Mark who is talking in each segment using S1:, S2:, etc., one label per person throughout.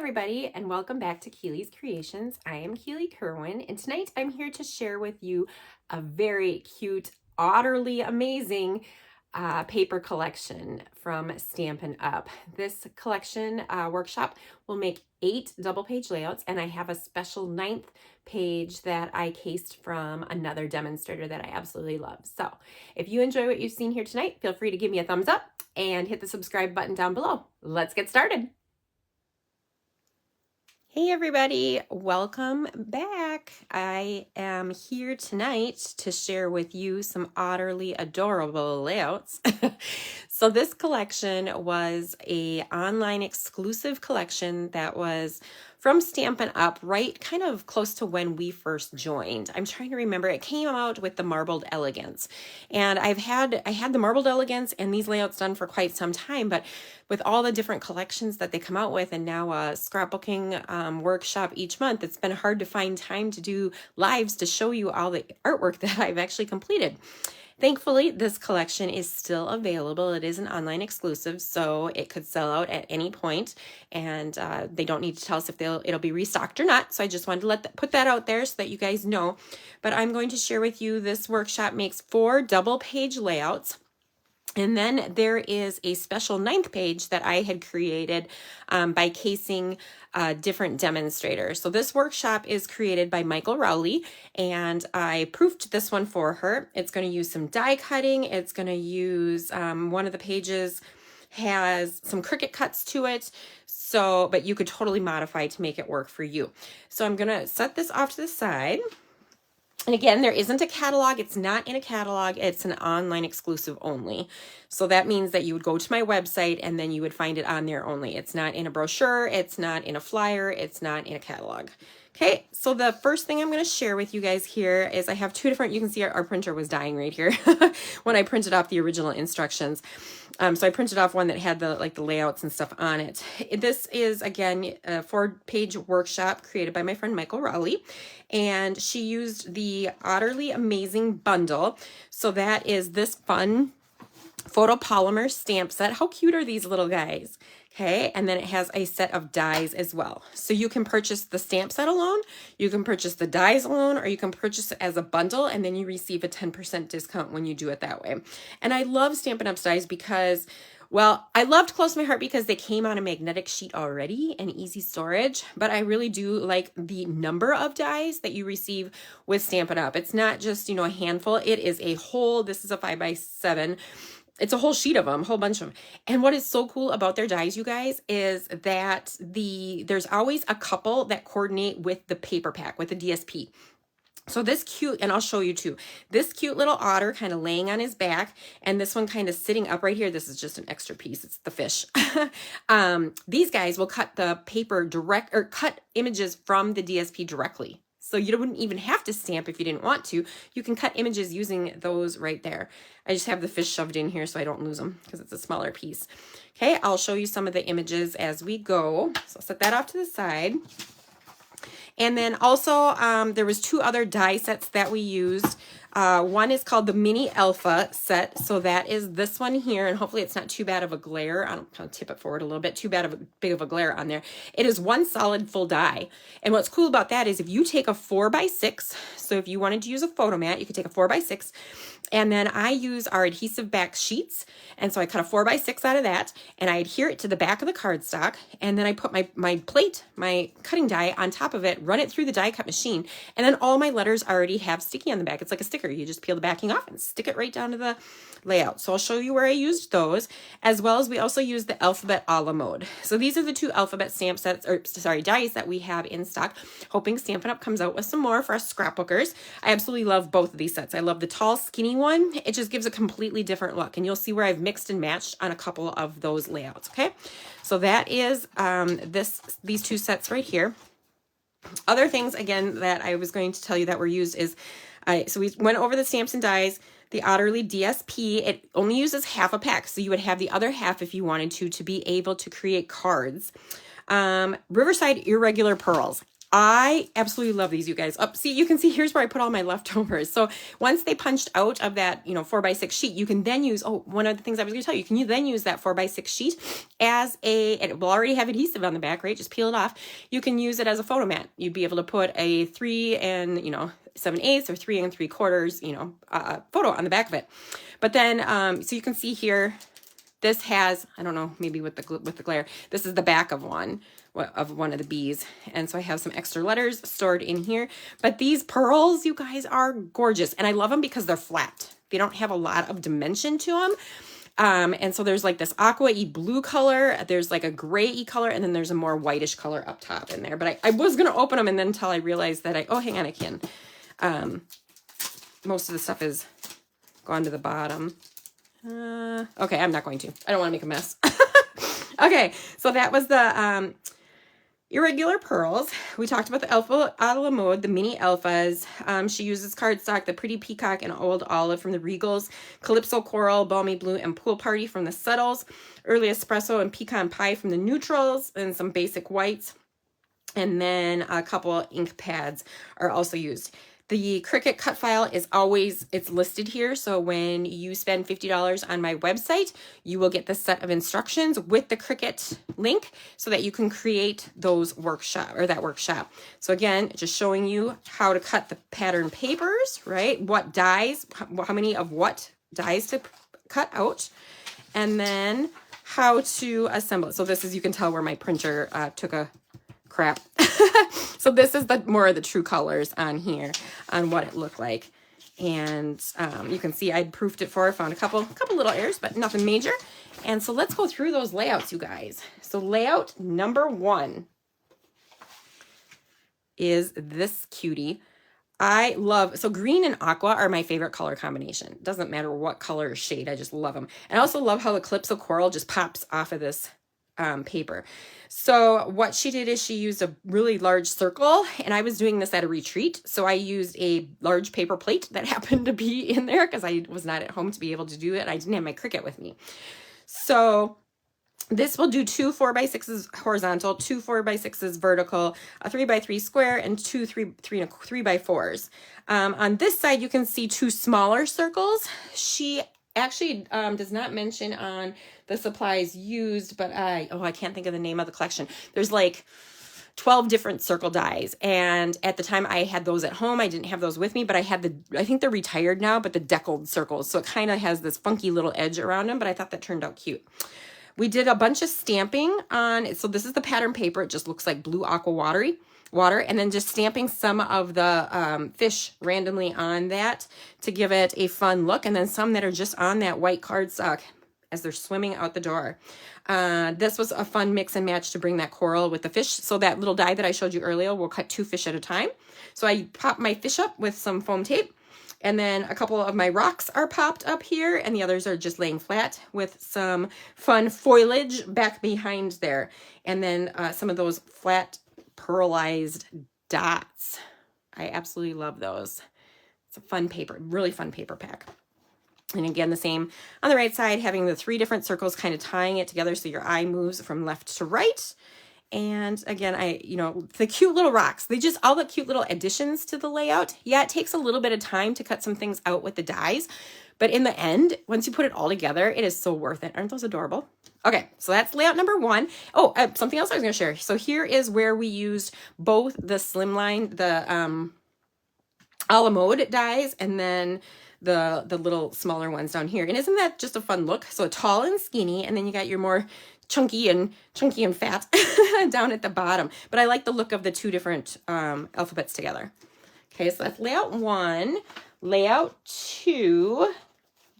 S1: everybody, and welcome back to Keely's Creations. I am Keely Kerwin, and tonight I'm here to share with you a very cute, utterly amazing paper collection from Stampin' Up. This collection workshop will make 8 double-page layouts, and I have a special 9th page that I cased from another demonstrator that I absolutely love. So if you enjoy what you've seen here tonight, feel free to give me a thumbs up and hit the subscribe button down below. Let's get started. Hey everybody, welcome back. I am here tonight to share with you some utterly adorable layouts. So this collection was an online exclusive collection that was from Stampin' Up, right kind of close to when we first joined. I'm trying to remember, it came out with the Marbled Elegance. And I had the Marbled Elegance and these layouts done for quite some time, but with all the different collections that they come out with and now a scrapbooking workshop each month, it's been hard to find time to do lives to show you all the artwork that I've actually completed. Thankfully, this collection is still available. It is an online exclusive, so it could sell out at any point, and they don't need to tell us if it'll be restocked or not. So I just wanted to put that out there so that you guys know. But I'm going to share with you, this workshop makes 4 double-page layouts. And then there is a special 9th page that I had created by casing different demonstrators. So this workshop is created by Michael Rowley, and I proofed this one for her. It's going to use some die cutting. It's going to use one of the pages has some Cricut cuts to it, so but you could totally modify to make it work for you. So I'm going to set this off to the side. And again, there isn't a catalog. It's not in a catalog. It's an online exclusive only. So that means that you would go to my website and then you would find it on there only. It's not in a brochure. It's not in a flyer. It's not in a catalog. Okay, so the first thing I'm going to share with you guys here is I have 2 different, you can see our printer was dying right here when I printed off the original instructions. So I printed off one that had the layouts and stuff on it. This is, again, a 4-page workshop created by my friend Michael Rowley, and she used the Otterly Amazing Bundle. So that is this fun photopolymer stamp set. How cute are these little guys? Okay, and then it has a set of dies as well. So you can purchase the stamp set alone, you can purchase the dies alone, or you can purchase it as a bundle, and then you receive a 10% discount when you do it that way. And I love Stampin' Up's dies because, well, I loved Close to My Heart because they came on a magnetic sheet already and easy storage, but I really do like the number of dies that you receive with Stampin' Up. It's not just, a handful. It is a whole, this is a 5x7. It's a whole sheet of them, a whole bunch of them. And what is so cool about their dies, you guys, is that there's always a couple that coordinate with the paper pack, with the DSP. So this cute, and I'll show you too, this cute little otter kind of laying on his back, and this one kind of sitting up right here. This is just an extra piece. It's the fish. These guys will cut the paper cut images from the DSP directly. So you wouldn't even have to stamp if you didn't want to. You can cut images using those right there. I just have the fish shoved in here so I don't lose them because it's a smaller piece. Okay, I'll show you some of the images as we go. So I'll set that off to the side. And then also there was 2 other die sets that we used. One is called the Mini Alpha set. So that is this one here, and hopefully it's not too bad of a glare. I'll tip it forward a little bit, big of a glare on there. It is 1 solid full die. And what's cool about that is if you take a 4x6, so if you wanted to use a photo mat, you could take a 4x6, and then I use our adhesive back sheets. And so I cut a 4x6 out of that, and I adhere it to the back of the cardstock. And then I put my plate, my cutting die on top of it, run it through the die cut machine. And then all my letters already have sticky on the back. It's like a sticker. You just peel the backing off and stick it right down to the layout. So I'll show you where I used those, as well as we also used the alphabet a la mode. So these are the 2 alphabet stamp sets, or sorry, dies that we have in stock, hoping Stampin' Up comes out with some more for us scrapbookers. I absolutely love both of these sets. I love the tall, skinny one. It just gives a completely different look, and you'll see where I've mixed and matched on a couple of those layouts. Okay, so that is these 2 sets right here. Other things, again, that I was going to tell you that were used is, so we went over the stamps and dies. The Otterly DSP, it only uses half a pack, so you would have the other half if you wanted to be able to create cards. Riverside Irregular Pearls. I absolutely love these, you guys. See, you can see here's where I put all my leftovers. So once they punched out of that, 4x6 sheet, you can then use, one of the things I was going to tell you, can you then use that 4x6 sheet as and it will already have adhesive on the back, right? Just peel it off. You can use it as a photo mat. You'd be able to put a 3 and, 7/8 or 3 3/4, photo on the back of it. But then, so you can see here, this has, I don't know, maybe with the glare, this is the back of one of the bees. And so I have some extra letters stored in here. But these pearls, you guys, are gorgeous. And I love them because they're flat. They don't have a lot of dimension to them. And so there's like this aqua-y blue color, there's like a gray-y color, and then there's a more whitish color up top in there. But I was going to open them, and then until I realized that hang on, I can. Most of the stuff is gone to the bottom. Okay, I'm not going to. I don't want to make a mess. Okay, so that was the irregular pearls. We talked about the Alpha a la mode, the mini alphas. She uses cardstock, the Pretty Peacock and Old Olive from the Regals, Calypso Coral, Balmy Blue, and Pool Party from the Subtles, Early Espresso and Pecan Pie from the Neutrals, and some basic whites. And then a couple ink pads are also used. The Cricut cut file is always, it's listed here. So when you spend $50 on my website, you will get the set of instructions with the Cricut link so that you can create those that workshop. So again, just showing you how to cut the pattern papers, right? What dies, how many of what dies to cut out, and then how to assemble it. So this is, you can tell where my printer took a crap. So this is more of the true colors on here on what it looked like. And you can see I'd proofed it for, found a couple little errors, but nothing major. And so let's go through those layouts, you guys. So layout number 1 is this cutie. So green and aqua are my favorite color combination. Doesn't matter what color or shade, I just love them. And I also love how the Calypso Coral just pops off of this paper. So what she did is she used a really large circle, and I was doing this at a retreat. So I used a large paper plate that happened to be in there because I was not at home to be able to do it. I didn't have my Cricut with me. So this will do 2 4x6s horizontal, 2 4x6s vertical, a 3x3 square, and 2 3x4s. On this side, you can see 2 smaller circles. She actually does not mention on the supplies used, but I can't think of the name of the collection. There's like 12 different circle dies. And at the time I had those at home. I didn't have those with me, but I had I think they're retired now, but the deckled circles. So it kind of has this funky little edge around them, but I thought that turned out cute. We did a bunch of stamping on, so this is the pattern paper. It just looks like blue aqua water, and then just stamping some of the fish randomly on that to give it a fun look, and then some that are just on that white cardstock as they're swimming out the door. This was a fun mix and match to bring that coral with the fish. So that little die that I showed you earlier, we'll cut 2 fish at a time. So I popped my fish up with some foam tape, and then a couple of my rocks are popped up here, and the others are just laying flat with some fun foliage back behind there. And then some of those flat pearlized dots. I absolutely love those. It's a fun paper, really fun paper pack. And again, the same on the right side, having the 3 different circles kind of tying it together so your eye moves from left to right. And again, the cute little rocks, all the cute little additions to the layout. Yeah, it takes a little bit of time to cut some things out with the dies, but in the end, once you put it all together, it is so worth it. Aren't those adorable? Okay, so that's layout number 1. Oh, something else I was going to share. So here is where we used both the slimline, the a la mode dies, and then the little smaller ones down here. And isn't that just a fun look? So tall and skinny, and then you got your more chunky and fat down at the bottom. But I like the look of the 2 different alphabets together. Okay, so that's layout 1. Layout 2,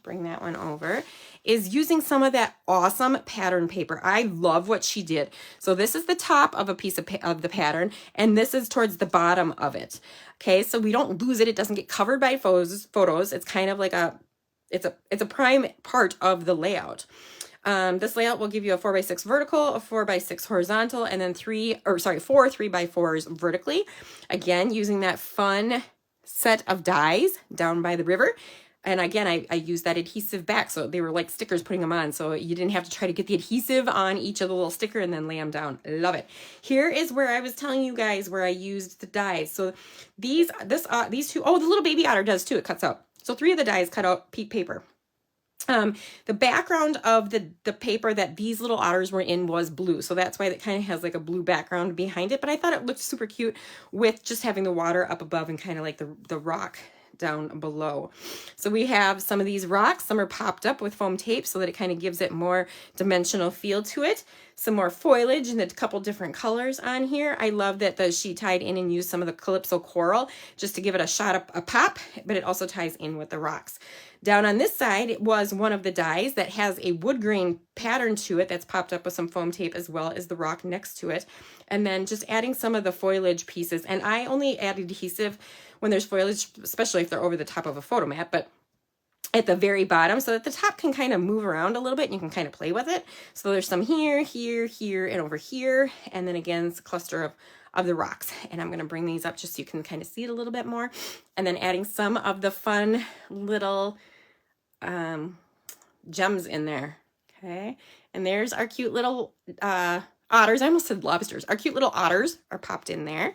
S1: bring that one over, is using some of that awesome pattern paper. I love what she did. So this is the top of a piece of the pattern, and this is towards the bottom of it. Okay, so we don't lose it. It doesn't get covered by photos. It's kind of like it's a prime part of the layout. This layout will give you a 4x6 vertical, a 4x6 horizontal, and then 4 3x4s vertically. Again, using that fun set of dies down by the river. And again, I used that adhesive back, so they were like stickers putting them on, so you didn't have to try to get the adhesive on each of the little sticker and then lay them down. Love it. Here is where I was telling you guys where I used the dies. So these two, oh, the little baby otter does too, it cuts out. So 3 of the dies cut out peat paper. The background of the paper that these little otters were in was blue, so that's why it kind of has like a blue background behind it, but I thought it looked super cute with just having the water up above and kind of like the rock down below. So we have some of these rocks, some are popped up with foam tape so that it kind of gives it more dimensional feel to it. Some more foliage and a couple different colors on here. I love that she tied in and used some of the Calypso coral just to give it a pop, but it also ties in with the rocks. Down on this side, it was one of the dies that has a wood grain pattern to it that's popped up with some foam tape as well as the rock next to it. And then just adding some of the foliage pieces. And I only add adhesive when there's foliage, especially if they're over the top of a photo mat, but at the very bottom so that the top can kind of move around a little bit and you can kind of play with it. So there's some here, here, here, and over here. And then again, it's a cluster of the rocks. And I'm going to bring these up just so you can kind of see it a little bit more. And then adding some of the fun little gems in there. Okay. And there's our cute little otters. I almost said lobsters. Our cute little otters are popped in there.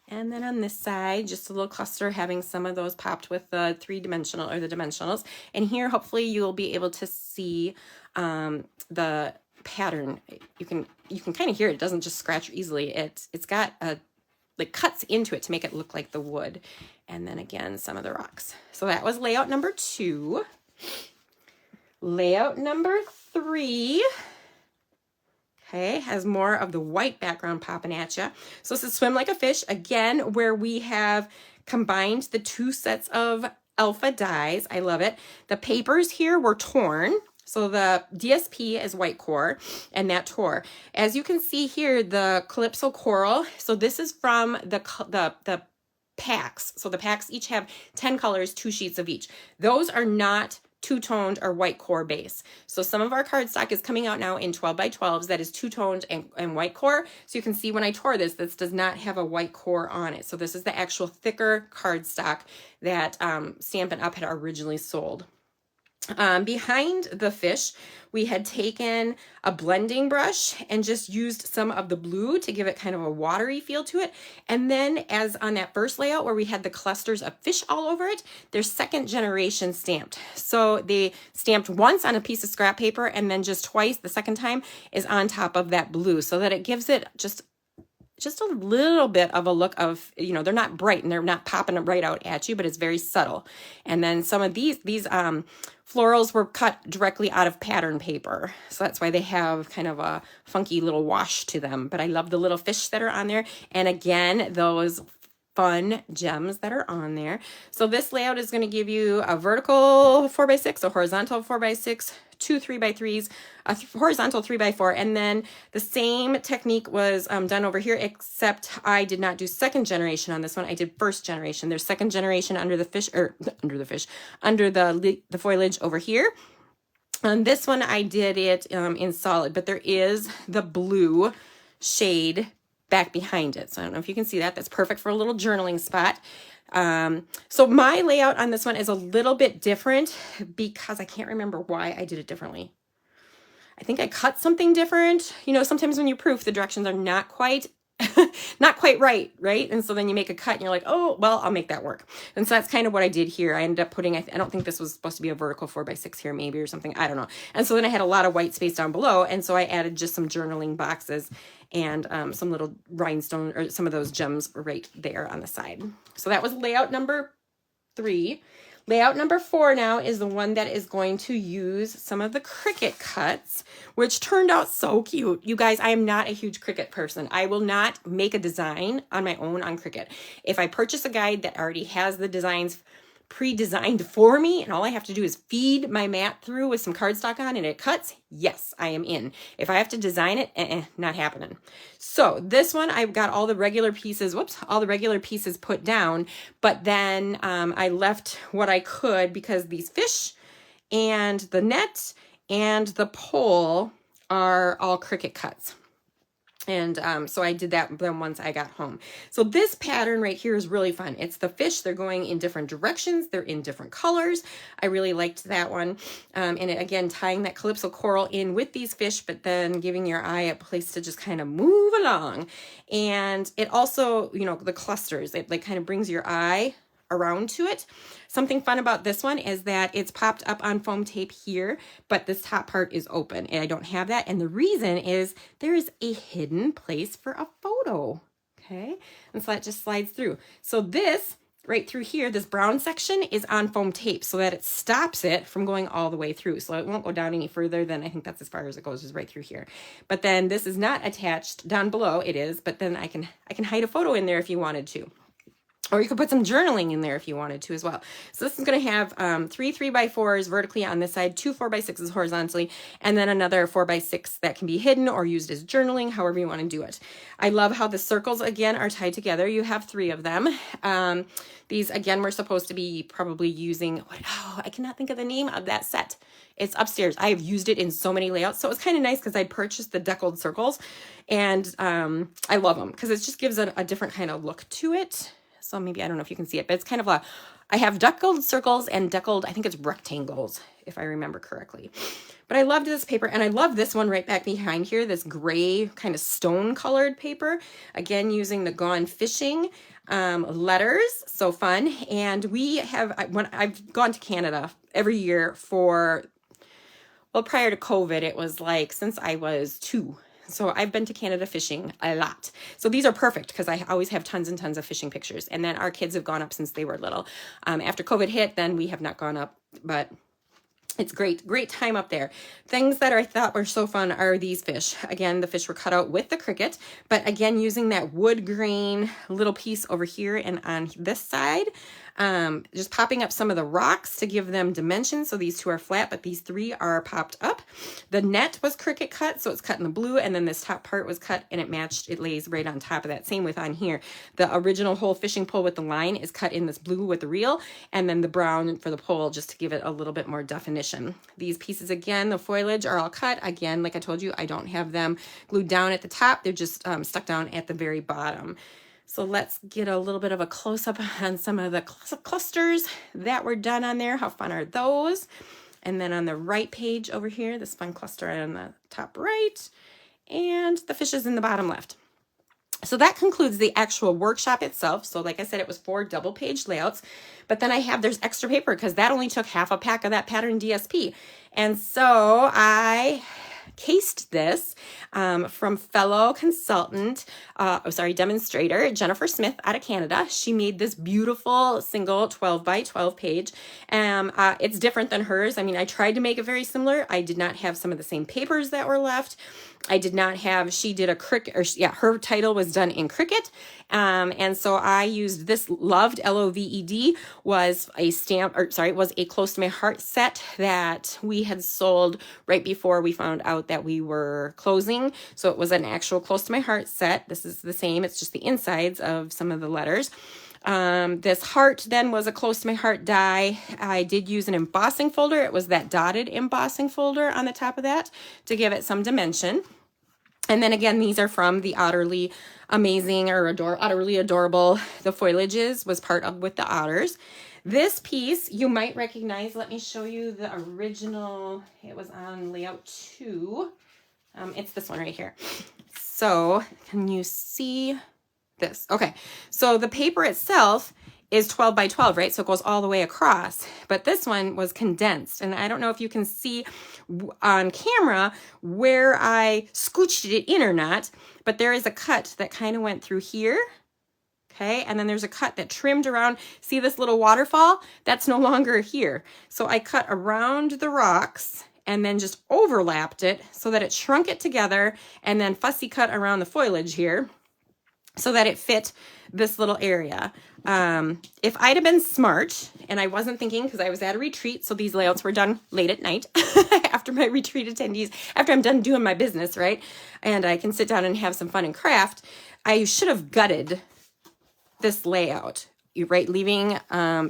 S1: And then on this side, just a little cluster having some of those popped with the 3-dimensional or the dimensionals. And here, hopefully you'll be able to see the pattern. You can kind of hear it. It doesn't just scratch easily. It's got like cuts into it to make it look like the wood. And then again, some of the rocks. So that was layout number 2. Layout number 3. Okay, has more of the white background popping at you. So this is Swim Like a Fish, again, where we have combined the 2 sets of alpha dies. I love it. The papers here were torn. So the DSP is white core, and that tore. As you can see here, the Calypso coral. So this is from the packs. So the packs each have 10 colors, 2 sheets of each. Those are not two-toned or white core base. So some of our cardstock is coming out now in 12 by 12s that is two-toned and white core. So you can see when I tore this does not have a white core on it. So this is the actual thicker cardstock that Stampin' Up! Had originally sold. Behind the fish, we had taken a blending brush and just used some of the blue to give it kind of a watery feel to it. And then as on that first layout where we had the clusters of fish all over it, they're 2nd generation stamped. So they stamped once on a piece of scrap paper and then just twice, the second time, is on top of that blue so that it gives it just a little bit of a look of, you know, they're not bright and they're not popping right out at you, but it's very subtle. And then some of these florals were cut directly out of pattern paper. So that's why they have kind of a funky little wash to them. But I love the little fish that are on there. And again, those fun gems that are on there. So this layout is going to give you a vertical 4x6, a horizontal 4x6, 2 3x3s, a horizontal 3x4, and then the same technique was done over here, except I did not do 2nd generation on this one. I did 1st generation. There's 2nd generation under the fish, or under the foliage over here. On this one, I did it in solid, but there is the blue shade back behind it. So I don't know if you can see that. That's perfect for a little journaling spot. So my layout on this one is a little bit different because I can't remember why I did it differently. I think I cut something different. You know, sometimes when you proof, the directions are not quite right? And so then you make a cut and you're like, oh, well, I'll make that work. And so that's kind of what I did here. I ended up putting, I don't think this was supposed to be a vertical 4x6 here maybe or something. I don't know. And so then I had a lot of white space down below. And so I added just some journaling boxes and some little rhinestone or some of those gems right there on the side. So that was layout number 3. Layout number 4 now is the one that is going to use some of the Cricut cuts, which turned out so cute. You guys, I am not a huge Cricut person. I will not make a design on my own on Cricut. If I purchase a guide that already has the designs pre-designed for me and all I have to do is feed my mat through with some cardstock on and it cuts, yes, I am in. If I have to design it, not happening. So this one, I've got all the regular pieces, all the regular pieces put down, but then I left what I could because these fish and the net and the pole are all Cricut cuts. And so I did that then once I got home. So this pattern right here is really fun. It's the fish. They're going in different directions. They're in different colors. I really liked that one. And it, again, tying that calypso coral in with these fish, but then giving your eye a place to just kind of move along. And it also, you know, the clusters, it like kind of brings your eye around to it. Something fun about this one is that it's popped up on foam tape here, but this top part is open and I don't have that. And the reason is there is a hidden place for a photo. Okay. And so that just slides through. So this right through here, this brown section is on foam tape so that it stops it from going all the way through. So it won't go down any further than, I think that's as far as it goes, is right through here. But then this is not attached down below. It is, but then I can hide a photo in there if you wanted to. Or you could put some journaling in there if you wanted to as well. So this is going to have 3 3x4s vertically on this side, 2 4x6s horizontally, and then another 4x6 that can be hidden or used as journaling, however you want to do it. I love how the circles, again, are tied together. You have 3 of them. These, again, we're supposed to be probably using, I cannot think of the name of that set. It's upstairs. I have used it in so many layouts. So it was kind of nice because I purchased the deckled circles, and I love them because it just gives a different kind of look to it. So maybe, I don't know if you can see it, but it's kind of I have deckled circles and deckled, I think it's rectangles, if I remember correctly. But I loved this paper, and I love this one right back behind here, this gray kind of stone colored paper. Again, using the Gone Fishing letters, so fun. And when I've gone to Canada every year for, well, prior to COVID, it was like since I was 2. So I've been to Canada fishing a lot. So these are perfect because I always have tons and tons of fishing pictures. And then our kids have gone up since they were little. After COVID hit, then we have not gone up, but it's great time up there. Things that I thought were so fun are these fish. Again, the fish were cut out with the Cricut, but again, using that wood grain little piece over here and on this side, just popping up some of the rocks to give them dimension. So these 2 are flat, but these 3 are popped up. The net was Cricut cut, so it's cut in the blue, and then this top part was cut and it matched, it lays right on top of that. Same with on here. The original whole fishing pole with the line is cut in this blue with the reel, and then the brown for the pole just to give it a little bit more definition. These pieces, again, the foliage are all cut. Again, like I told you, I don't have them glued down at the top. They're just stuck down at the very bottom. So let's get a little bit of a close-up on some of the clusters that were done on there. How fun are those? And then on the right page over here, this fun cluster on the top right, and the fishes in the bottom left. So that concludes the actual workshop itself. So like I said, it was 4 double-page layouts, but then there's extra paper because that only took half a pack of that pattern DSP. And so I cased this from fellow demonstrator, Jennifer Smith out of Canada. She made this beautiful single 12 by 12 page. It's different than hers. I mean, I tried to make it very similar. I did not have some of the same papers that were left. I did not have, she did a Cricut, her title was done in Cricut. And so I used this Loved, Loved, was a Close to My Heart set that we had sold right before we found out that we were closing. So it was an actual Close to My Heart set. This is the same. It's just the insides of some of the letters. This heart then was a Close to My Heart die. I did use an embossing folder. It was that dotted embossing folder on the top of that to give it some dimension. And then again, these are from the Otterly Amazing or Otterly Adorable. The foliages was part of with the otters. This piece you might recognize. Let me show you the original. It was on layout 2. It's this one right here. So can you see this? Okay, so the paper itself is 12 by 12, right? So it goes all the way across, but this one was condensed. And I don't know if you can see on camera where I scooched it in or not, but there is a cut that kind of went through here. Okay, and then there's a cut that trimmed around. See this little waterfall? That's no longer here. So I cut around the rocks and then just overlapped it so that it shrunk it together, and then fussy cut around the foliage here so that it fit this little area. If I'd have been smart, and I wasn't thinking because I was at a retreat, so these layouts were done late at night after my retreat attendees, after I'm done doing my business, right? And I can sit down and have some fun and craft. I should have gutted this layout. right, leaving,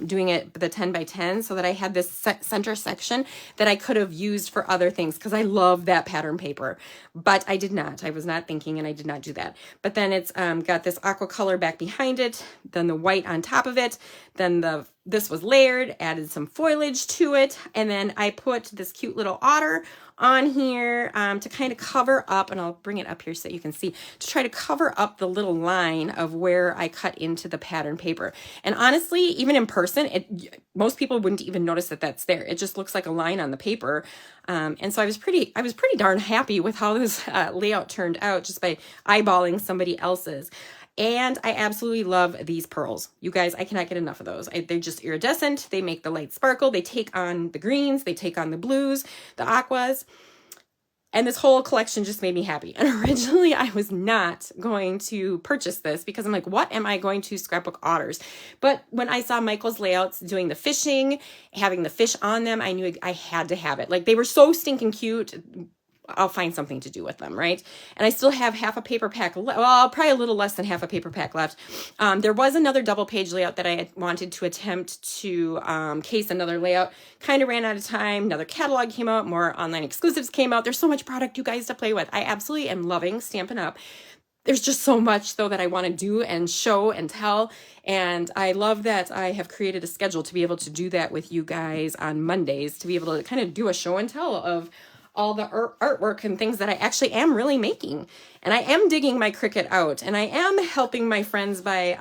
S1: doing it the 10 by 10 so that I had this center section that I could have used for other things because I love that pattern paper, but I did not. I was not thinking and I did not do that. But then it's got this aqua color back behind it, then the white on top of it, then this was layered, added some foliage to it, and then I put this cute little otter on here to kind of cover up, and I'll bring it up here so that you can see, to try to cover up the little line of where I cut into the pattern paper. And honestly, even in person, most people wouldn't even notice that that's there. It just looks like a line on the paper. And so I was pretty darn happy with how this layout turned out just by eyeballing somebody else's. And I absolutely love these pearls. You guys, I cannot get enough of those. They're just iridescent. They make the light sparkle. They take on the greens. They take on the blues, the aquas. And this whole collection just made me happy. And originally I was not going to purchase this because I'm like, what am I going to scrapbook otters? But when I saw Michael's layouts doing the fishing, having the fish on them, I knew I had to have it. Like, they were so stinking cute. I'll find something to do with them, right? And I still have half a paper pack, well, probably a little less than half a paper pack left. There was another double page layout that I wanted to attempt to case another layout. Kind of ran out of time. Another catalog came out. More online exclusives came out. There's so much product, you guys, to play with. I absolutely am loving Stampin' Up. There's just so much, though, that I want to do and show and tell. And I love that I have created a schedule to be able to do that with you guys on Mondays, to be able to kind of do a show and tell of all the artwork and things that I actually am really making. And I am digging my Cricut out, and I am helping my friends by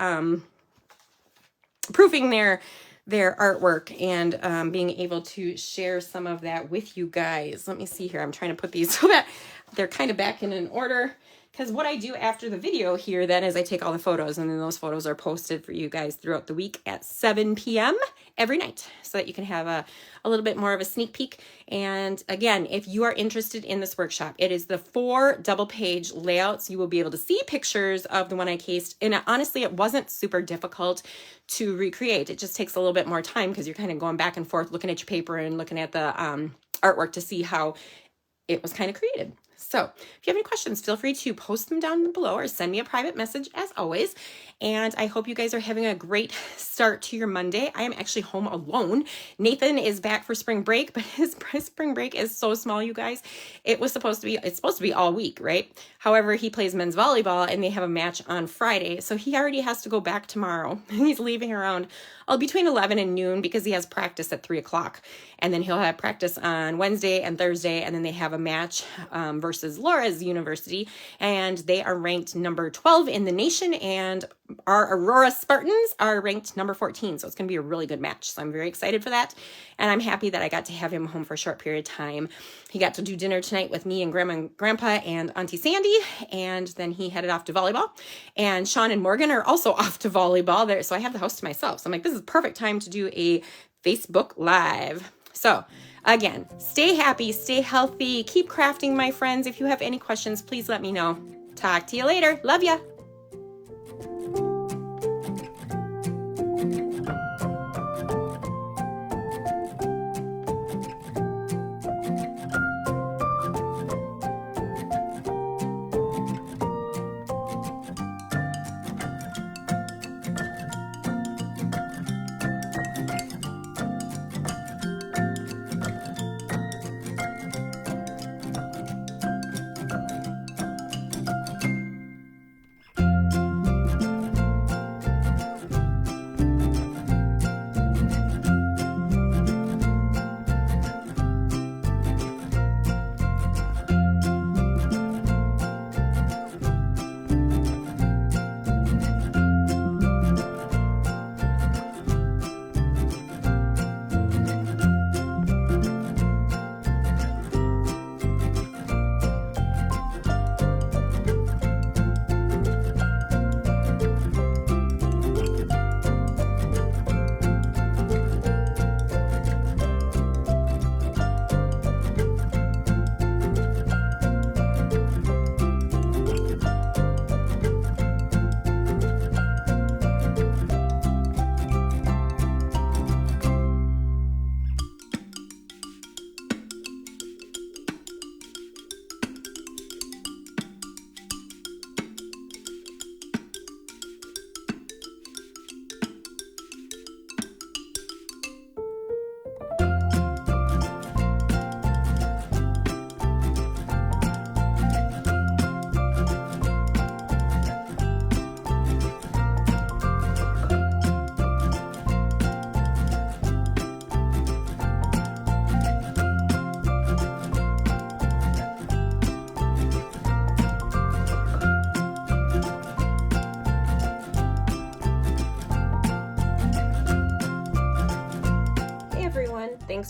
S1: proofing their artwork and being able to share some of that with you guys. Let me see here. I'm trying to put these so that they're kind of back in an order. Because what I do after the video here then is I take all the photos, and then those photos are posted for you guys throughout the week at 7 p.m. every night so that you can have a little bit more of a sneak peek. And again, if you are interested in this workshop, it is the 4 double page layouts. You will be able to see pictures of the one I cased. And honestly, it wasn't super difficult to recreate. It just takes a little bit more time because you're kind of going back and forth looking at your paper and looking at the artwork to see how it was kind of created. So if you have any questions, feel free to post them down below or send me a private message as always. And I hope you guys are having a great start to your Monday. I am actually home alone. Nathan is back for spring break, but his spring break is so small, you guys. It's supposed to be all week, right? However, he plays men's volleyball and they have a match on Friday. So he already has to go back tomorrow. He's leaving around between 11 and noon because he has practice at 3 o'clock. And then he'll have practice on Wednesday and Thursday. And then they have a match versus Laura's university. And they are ranked number 12 in the nation. And our Aurora Spartans are ranked number 14. So it's going to be a really good match. So I'm very excited for that. And I'm happy that I got to have him home for a short period of time. He got to do dinner tonight with me and Grandma and Grandpa and Auntie Sandy. And then he headed off to volleyball. And Sean and Morgan are also off to volleyball there. So I have the house to myself. So I'm like, this is perfect time to do a Facebook Live. So again, stay happy, stay healthy, keep crafting, my friends. If you have any questions, please let me know. Talk to you later. Love ya.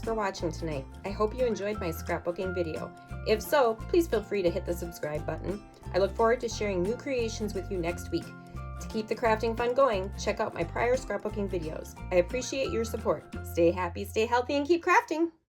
S1: for watching tonight. I hope you enjoyed my scrapbooking video. If so, please feel free to hit the subscribe button. I look forward to sharing new creations with you next week. To keep the crafting fun going, check out my prior scrapbooking videos. I appreciate your support. Stay happy, stay healthy, and keep crafting!